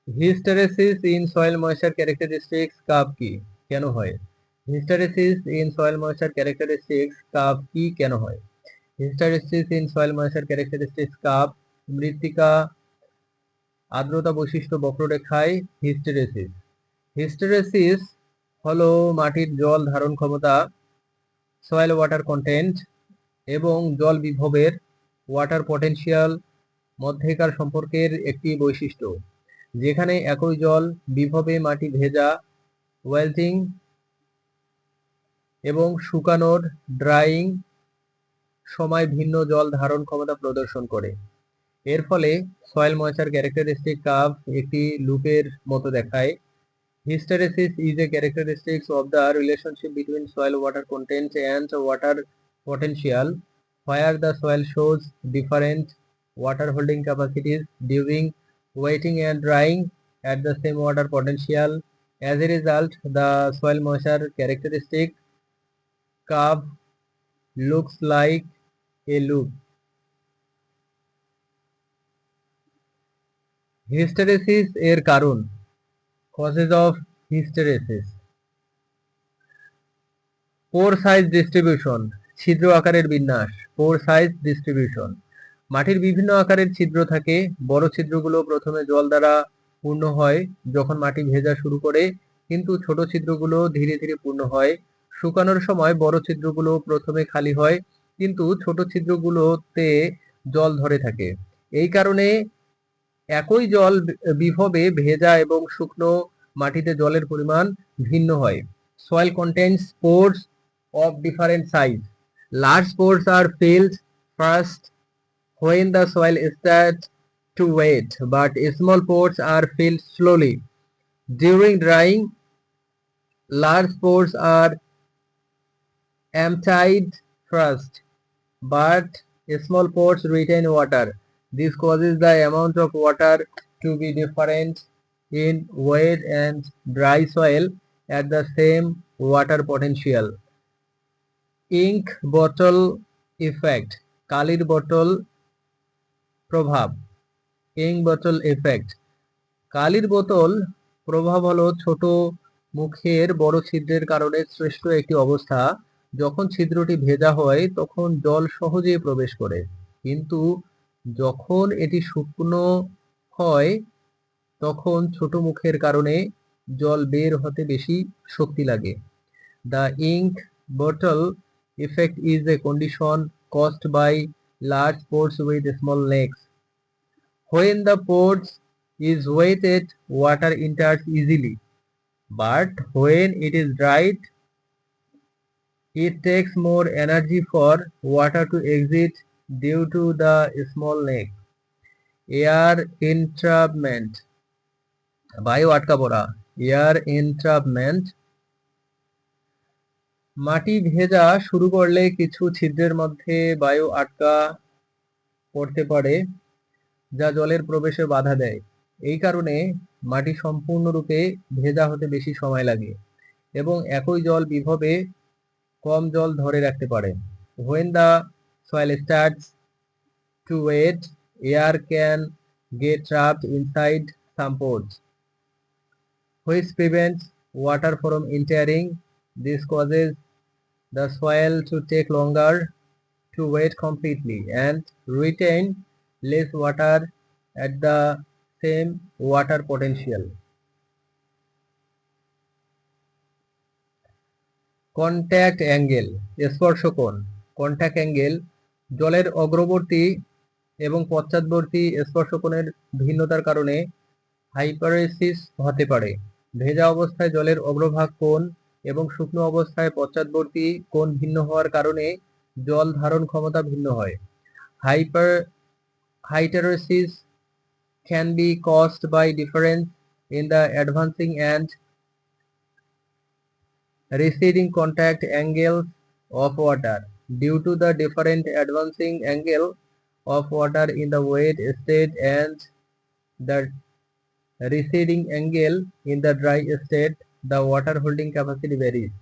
Hysteresis in soil moisture characteristics cup কি কেন হয়? Hysteresis in soil moisture characteristics cup কি কেন হয়? Hysteresis in soil moisture characteristics cup মৃত্তিকা আর্দ্রতা বৈশিষ্ট্য বক্ররেখায় হিস্টেরেসিস। হিস্টেরেসিস হলো মাটির জল ধারণ ক্ষমতা, সয়েল ওয়াটার কন্টেন্ট এবং জল বিভবের ওয়াটার পটেনশিয়াল মধ্যেকার সম্পর্কের একটি বৈশিষ্ট্য, যেখানে একই জল বিভবে মাটি ভেজা, ওয়েলটিং এবং শুকানোর ড্রাইং সময় ভিন্ন জল ধারণ ক্ষমতা প্রদর্শন করে। এর ফলে সয়েল ময়েশ্চার ক্যারেক্টারিস্টিক কার্ভ একটি লুপের মতো দেখায়। Hysteresis is a characteristic of the relationship between soil water content and water potential, where the soil shows different water holding capacities during wetting and drying at the same water potential. As a result, the soil moisture characteristic curve looks like a loop. Hysteresis এর কারণ, causes of hysteresis. Poor size distribution, ছিদ্র আকারের বিন্যাস। পোর size distribution, মাটির বিভিন্ন আকারের ছিদ্র থাকে। বড় ছিদ্রগুলো প্রথমে জল দ্বারা পূর্ণ হয় যখন মাটি ভেজা শুরু করে, কিন্তু ছোট ছিদ্রগুলো ধীরে ধীরে পূর্ণ হয়। শুকানোর সময় বড় ছিদ্রগুলো প্রথমে খালি হয়, কিন্তু ছোট ছিদ্রগুলোতে জল ধরে থাকে। এই কারণে একই জল বিভবে ভেজা এবং শুকনো মাটিতে জলের পরিমাণ ভিন্ন হয়। Soil contains pores of different size. Large pores are filled first when the soil starts to wet, but small pores are filled slowly. During drying, large pores are emptied first, but small pores retain water. This causes the amount of water to be different in wet and dry soil at the same water potential. Ink bottle effect, কালির বোতল প্রভাব। Ink bottle effect, কালির বোতল প্রভাব হলো ছোট মুখের বড় ছিদ্রের কারণে সৃষ্ট একটি অবস্থা। যখন ছিদ্রটি ভেজা হয় তখন জল সহজেই প্রবেশ করে, কিন্তু যখন এটি শুকনো হয় তখন ছোট মুখের কারণে জল বের হতে বেশি শক্তি লাগে। The ink bottle effect is a condition caused by large pores with small necks. When the pores is wetted, water enters easily, but when it is dried, it takes more energy for water to exit due to the small neck. Air entrapment, বায়ু আটকা পড়া। Air entrapment, মাটি ভেজা শুরু করলে কিছু ছিদ্রের মধ্যে বায়ু আটকা পড়তে পারে, যা জলের প্রবেশে বাধা দেয়। এই কারণে মাটি সম্পূর্ণরূপে ভেজা হতে বেশি সময় লাগে এবং একই জল বিভবে কম জল ধরে রাখতে পারে। When the soil starts to wet, air can get trapped inside some pores, which prevents water from entering. This causes the soil to take longer to wet completely and retain less water at the same water potential. Contact angle, স্পর্শ কোণ। Contact angle, জলের অগ্রবর্তী এবং পশ্চাৎবর্তী স্পর্শ কোণের ভিন্নতার কারণে হাইপারেসিস হতে পারে। ভেজা অবস্থায় জলের অগ্রভাগ কোণ এবং শুকনো অবস্থায় পশ্চাৎবর্তী কোণ ভিন্ন হওয়ার কারণে জল ধারণ ক্ষমতা ভিন্ন হয়। Hysteresis can be caused by difference in the advancing and receding contact angles of water. Due to the different advancing angle of water in the wet state and the receding angle in the dry state, the water holding capacity varies.